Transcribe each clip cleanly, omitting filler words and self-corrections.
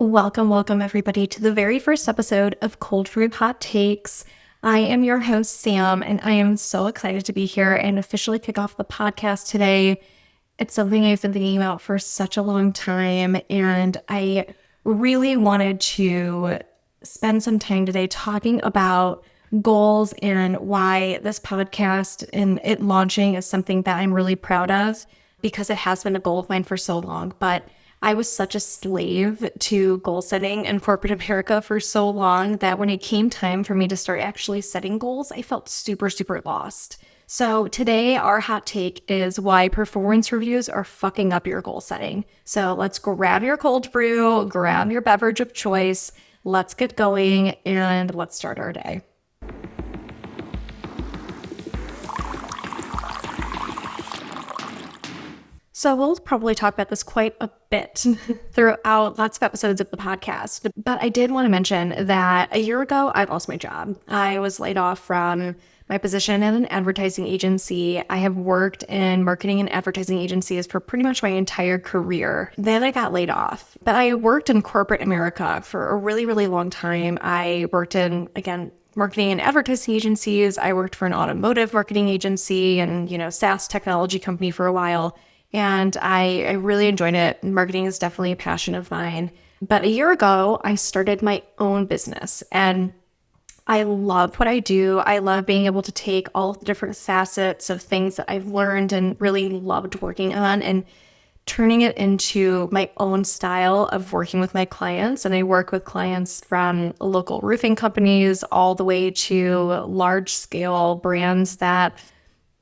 Welcome everybody to the very first episode of Cold Brew Hot Takes. I am your host, Sam, and I am so excited to be here and officially kick off the podcast today. It's something I've been thinking about for such a long time, and I really wanted to spend some time today talking about goals and why this podcast and it launching is something that I'm really proud of because it has been a goal of mine for so long. But I was such a slave to goal setting in corporate America for so long that when it came time for me to start actually setting goals, I felt super lost. So today our hot take is why performance reviews are fucking up your goal setting. So let's grab your cold brew, grab your beverage of choice, let's get going, and let's start our day. So we'll probably talk about this quite a bit throughout lots of episodes of the podcast. But I did want to mention that a year ago, I lost my job. I was laid off from my position at an advertising agency. I have worked in marketing and advertising agencies for pretty much my entire career. Then I got laid off. But I worked in corporate America for a really long time. I worked in, again, marketing and advertising agencies. I worked for an automotive marketing agency and, SaaS technology company for a while. And I really enjoyed it. Marketing is definitely a passion of mine. But a year ago, I started my own business and I love what I do. I love being able to take all the different facets of things that I've learned and really loved working on and turning it into my own style of working with my clients. And I work with clients from local roofing companies all the way to large scale brands that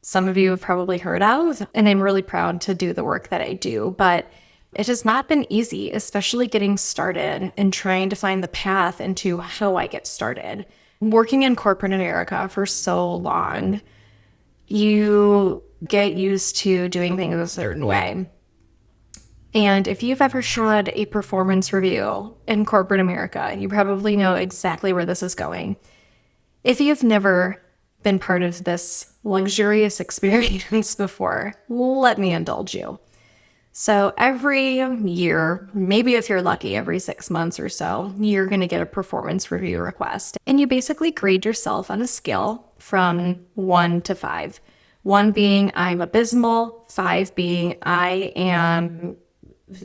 some of you have probably heard of, and I'm really proud to do the work that I do, but it has not been easy, especially getting started and trying to find the path into how I get started. Working in corporate America for so long, you get used to doing things a certain way. And if you've ever had a performance review in corporate America, you probably know exactly where this is going. If you've never been part of this luxurious experience before, let me indulge you. So every year, maybe if you're lucky, every 6 months or so, you're going to get a performance review request. And you basically grade yourself on a scale from 1 to 5. 1 being I'm abysmal, 5 being I am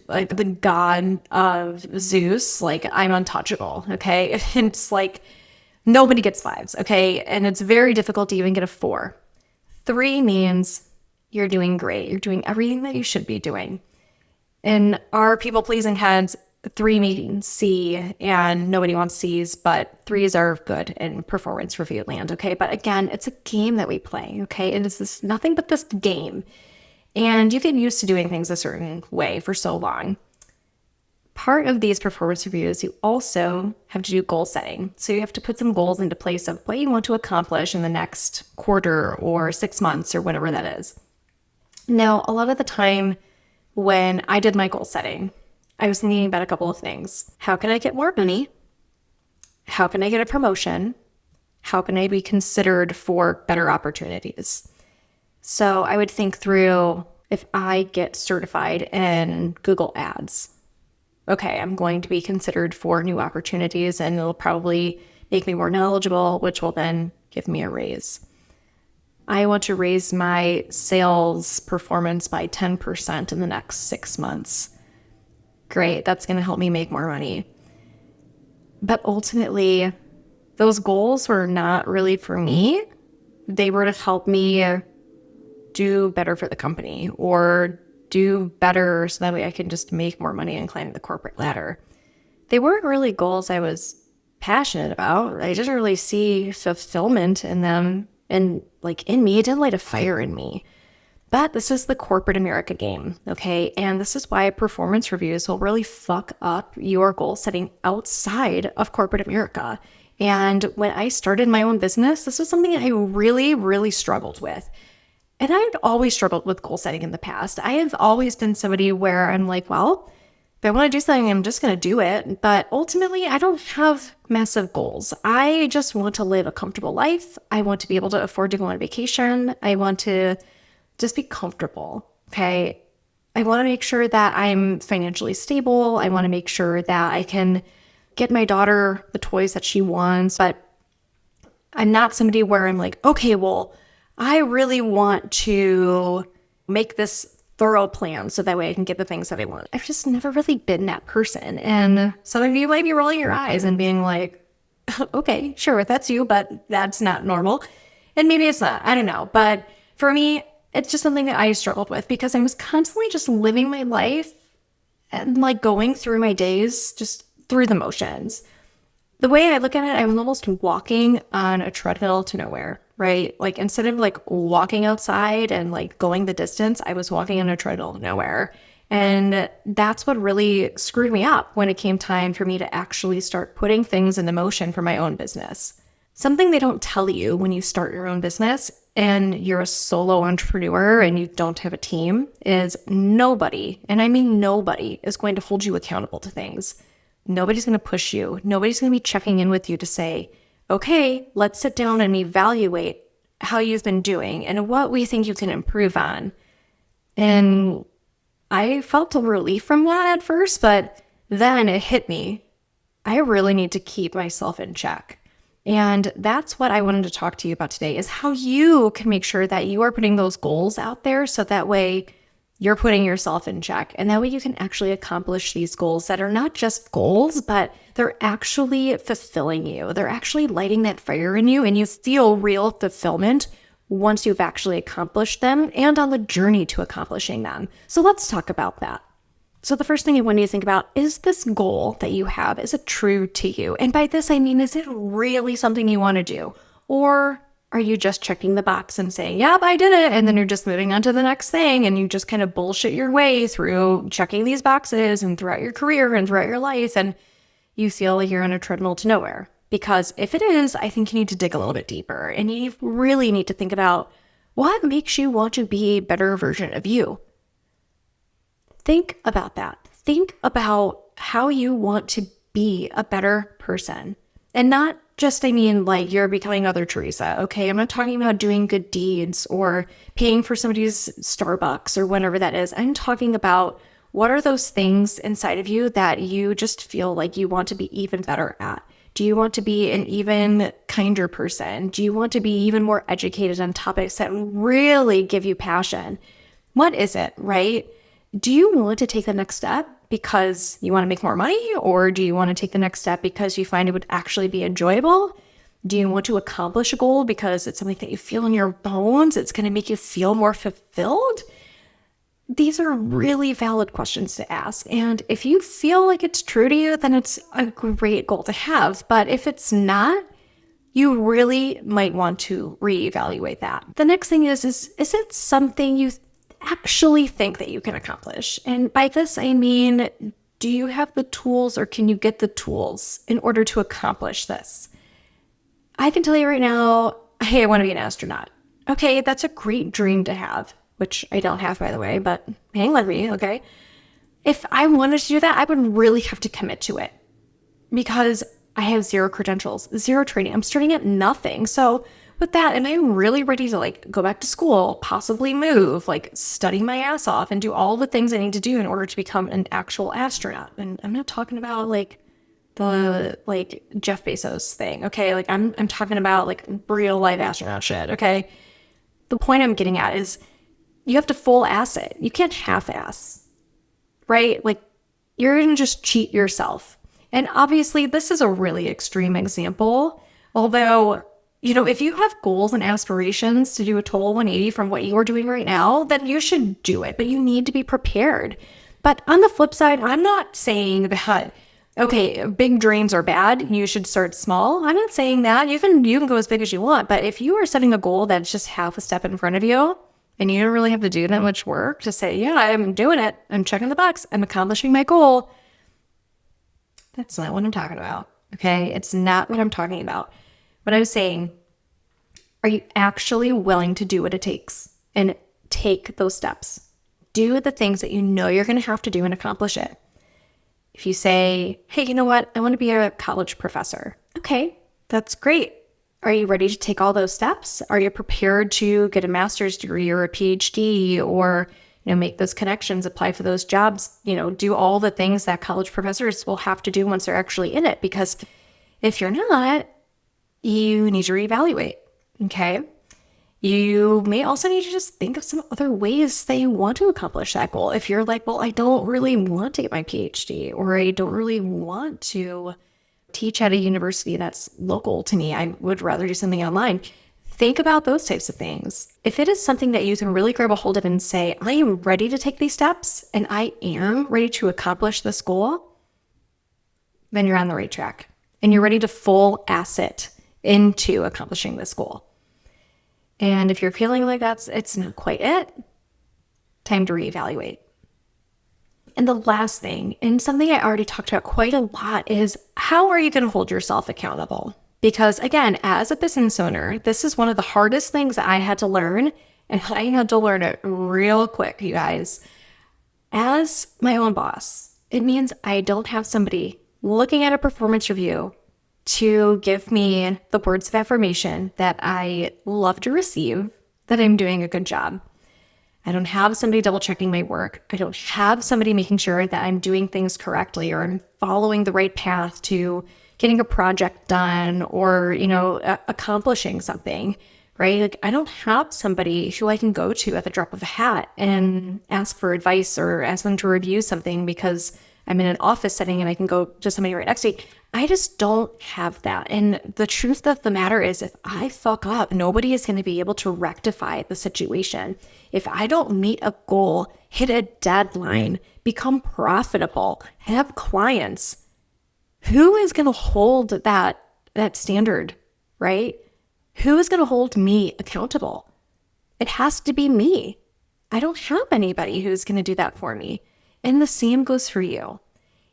like the god of Zeus, like I'm untouchable, okay? And it's like nobody gets 5s, okay? And it's very difficult to even get a 4. 3 means you're doing great. You're doing everything that you should be doing. In our people-pleasing heads, 3 means C, and nobody wants C's, but 3s are good in performance review land, okay? But again, it's a game that we play, okay? It is nothing but this game. And you get used to doing things a certain way for so long. Part of these performance reviews, you also have to do goal setting. So you have to put some goals into place of what you want to accomplish in the next quarter or 6 months or whatever that is. Now, a lot of the time when I did my goal setting, I was thinking about a couple of things. How can I get more money? How can I get a promotion? How can I be considered for better opportunities? So I would think through, if I get certified in Google Ads, okay, I'm going to be considered for new opportunities and it'll probably make me more knowledgeable, which will then give me a raise. I want to raise my sales performance by 10% in the next 6 months. Great, that's going to help me make more money. But ultimately, those goals were not really for me. They were to help me do better for the company or do better so that way I can just make more money and climb the corporate ladder. They weren't really goals I was passionate about. I didn't really see fulfillment in them and in me. It didn't light a fire in me. But this is the corporate America game, okay? And this is why performance reviews will really fuck up your goal setting outside of corporate America. And when I started my own business, this was something I really struggled with. And I've always struggled with goal setting in the past. I have always been somebody where I'm like, well, if I want to do something, I'm just going to do it. But ultimately, I don't have massive goals. I just want to live a comfortable life. I want to be able to afford to go on vacation. I want to just be comfortable, okay? I want to make sure that I'm financially stable. I want to make sure that I can get my daughter the toys that she wants, but I'm not somebody where I'm like, okay, well, I really want to make this thorough plan so that way I can get the things that I want. I've just never really been that person. And some of you might be rolling your eyes and being like, okay, sure, that's you, but that's not normal. And maybe it's not, I don't know. But for me, it's just something that I struggled with because I was constantly just living my life and like going through my days just through the motions. The way I look at it, I was almost walking on a treadmill to nowhere, right? Like instead of like walking outside and like going the distance, I was walking on a treadmill to nowhere. And that's what really screwed me up when it came time for me to actually start putting things into motion for my own business. Something they don't tell you when you start your own business and you're a solo entrepreneur and you don't have a team is nobody, and I mean nobody, is going to hold you accountable to things. Nobody's going to push you. Nobody's going to be checking in with you to say, okay, let's sit down and evaluate how you've been doing and what we think you can improve on. And I felt a relief from that at first, but then it hit me. I really need to keep myself in check. And that's what I wanted to talk to you about today is how you can make sure that you are putting those goals out there so that way you're putting yourself in check. And that way you can actually accomplish these goals that are not just goals, but they're actually fulfilling you. They're actually lighting that fire in you and you feel real fulfillment once you've actually accomplished them and on the journey to accomplishing them. So let's talk about that. So the first thing I want you to think about is this goal that you have, is it true to you? And by this, I mean, is it really something you want to do? Or are you just checking the box and saying, yep, I did it. And then you're just moving on to the next thing. And you just kind of bullshit your way through checking these boxes and throughout your career and throughout your life. And you feel like you're on a treadmill to nowhere. Because if it is, I think you need to dig a little bit deeper. And you really need to think about what makes you want to be a better version of you. Think about that. Think about how you want to be a better person. And not just, I mean, like you're becoming Mother Teresa, okay? I'm not talking about doing good deeds or paying for somebody's Starbucks or whatever that is. I'm talking about what are those things inside of you that you just feel like you want to be even better at? Do you want to be an even kinder person? Do you want to be even more educated on topics that really give you passion? What is it, right? Do you want to take the next step because you want to make more money? Or do you want to take the next step because you find it would actually be enjoyable? Do you want to accomplish a goal because it's something that you feel in your bones? It's going to make you feel more fulfilled? These are really valid questions to ask. And if you feel like it's true to you, then it's a great goal to have. But if it's not, you really might want to reevaluate that. The next thing is it something you actually think that you can accomplish? And by this, I mean, do you have the tools or can you get the tools in order to accomplish this? I can tell you right now, hey, I want to be an astronaut. Okay, that's a great dream to have, which I don't have, by the way, but hang with me, okay? If I wanted to do that, I would really have to commit to it because I have zero credentials, zero training. I'm starting at nothing. So with that, am I really ready to like go back to school, possibly move, like study my ass off and do all the things I need to do in order to become an actual astronaut? And I'm not talking about like the like Jeff Bezos thing, okay? Like I'm talking about like real life astronaut shit, okay? The point I'm getting at is you have to full ass it. You can't half ass, right? Like you're gonna just cheat yourself. And obviously this is a really extreme example, although if you have goals and aspirations to do a total 180 from what you're doing right now, then you should do it, but you need to be prepared. But on the flip side, I'm not saying that, okay, big dreams are bad. You should start small. I'm not saying that. You can go as big as you want, but if you are setting a goal that's just half a step in front of you and you don't really have to do that much work to say, yeah, I'm doing it. I'm checking the box. I'm accomplishing my goal. That's not what I'm talking about. Okay. It's not what I'm talking about. What I'm saying, are you actually willing to do what it takes and take those steps? Do the things that you know you're going to have to do and accomplish it. If you say, hey, you know what? I want to be a college professor. Okay, that's great. Are you ready to take all those steps? Are you prepared to get a master's degree or a PhD or make those connections, apply for those jobs, do all the things that college professors will have to do once they're actually in it. Because if you're not, you need to reevaluate. Okay. You may also need to just think of some other ways that you want to accomplish that goal. If you're like, well, I don't really want to get my PhD, or I don't really want to teach at a university that's local to me, I would rather do something online. Think about those types of things. If it is something that you can really grab a hold of and say, I am ready to take these steps and I am ready to accomplish this goal, then you're on the right track and you're ready to full asset into accomplishing this goal. And if you're feeling like it's not quite it, time to reevaluate. And the last thing, and something I already talked about quite a lot, is how are you going to hold yourself accountable? Because again, as a business owner, this is one of the hardest things that I had to learn, and I had to learn it real quick, you guys. As my own boss, it means I don't have somebody looking at a performance review to give me the words of affirmation that I love to receive, that I'm doing a good job. I don't have somebody double checking my work. I don't have somebody making sure that I'm doing things correctly or I'm following the right path to getting a project done or, accomplishing something, right? Like I don't have somebody who I can go to at the drop of a hat and ask for advice or ask them to review something because I'm in an office setting and I can go to somebody right next to me. I just don't have that. And the truth of the matter is, if I fuck up, nobody is going to be able to rectify the situation. If I don't meet a goal, hit a deadline, become profitable, have clients, who is going to hold that standard, right? Who is going to hold me accountable? It has to be me. I don't have anybody who's going to do that for me. And the same goes for you.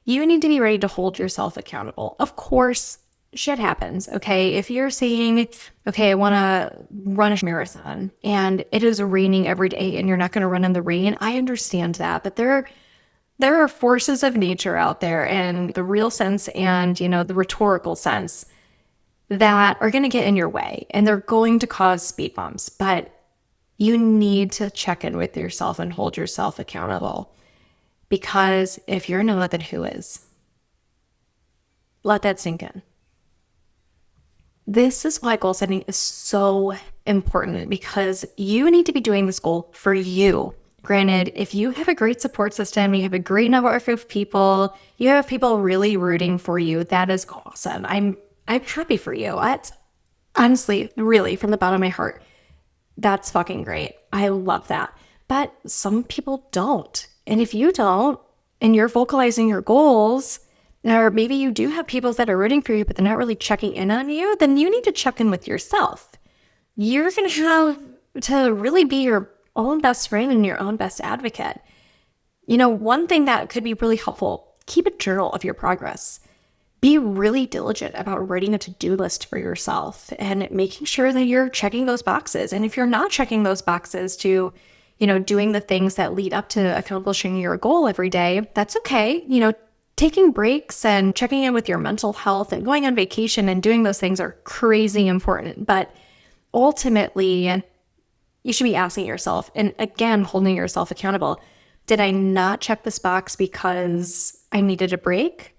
You need to be ready to hold yourself accountable. Of course, shit happens, okay? If you're saying, okay, I want to run a marathon and it is raining every day and you're not going to run in the rain, I understand that. But there are forces of nature out there, and the real sense and, the rhetorical sense, that are going to get in your way and they're going to cause speed bumps. But you need to check in with yourself and hold yourself accountable. Because if you're not, then who is? Let that sink in. This is why goal setting is so important, because you need to be doing this goal for you. Granted, if you have a great support system, you have a great network of people, you have people really rooting for you, that is awesome. I'm happy for you. That's honestly, really, from the bottom of my heart, that's fucking great. I love that. But some people don't. And if you don't, and you're vocalizing your goals, or maybe you do have people that are rooting for you, but they're not really checking in on you, then you need to check in with yourself. You're going to have to really be your own best friend and your own best advocate. One thing that could be really helpful, keep a journal of your progress. Be really diligent about writing a to-do list for yourself and making sure that you're checking those boxes. And if you're not checking those boxes to doing the things that lead up to accomplishing your goal every day, that's okay. Taking breaks and checking in with your mental health and going on vacation and doing those things are crazy important. But ultimately, you should be asking yourself, and again, holding yourself accountable. Did I not check this box because I needed a break?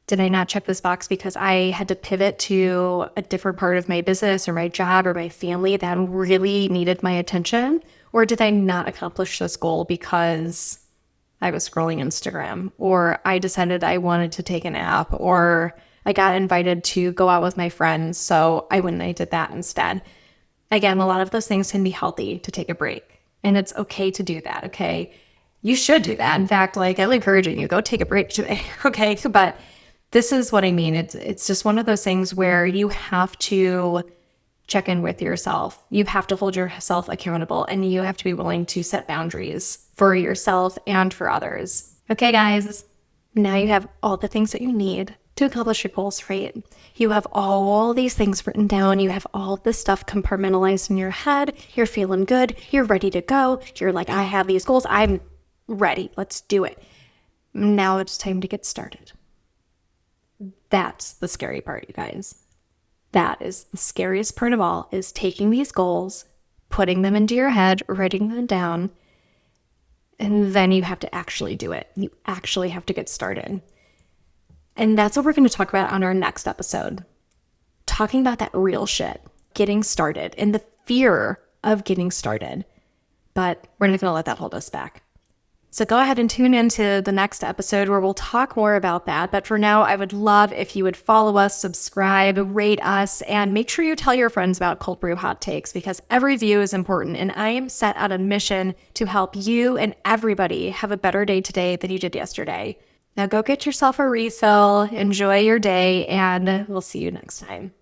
Did I not check this box because I had to pivot to a different part of my business or my job or my family that really needed my attention? Or did I not accomplish this goal because I was scrolling Instagram, or I decided I wanted to take a nap, or I got invited to go out with my friends, so I went and I did that instead? Again, a lot of those things can be healthy to take a break, and it's okay to do that, okay? You should do that. In fact, I'm encouraging you, go take a break today, okay? But this is what I mean. It's just one of those things where you have to check in with yourself. You have to hold yourself accountable, and you have to be willing to set boundaries for yourself and for others. Okay, guys, now you have all the things that you need to accomplish your goals, right? You have all these things written down. You have all this stuff compartmentalized in your head. You're feeling good. You're ready to go. You're like, I have these goals. I'm ready. Let's do it. Now it's time to get started. That's the scary part, you guys. That is the scariest part of all, is taking these goals, putting them into your head, writing them down, And then you have to actually do it. You actually have to get started. And that's what we're going to talk about on our next episode. Talking about that real shit, getting started, and the fear of getting started. But we're not going to let that hold us back. So go ahead and tune into the next episode where we'll talk more about that. But for now, I would love if you would follow us, subscribe, rate us, and make sure you tell your friends about Cold Brew Hot Takes, because every view is important. And I am set on a mission to help you and everybody have a better day today than you did yesterday. Now go get yourself a refill, enjoy your day, and we'll see you next time.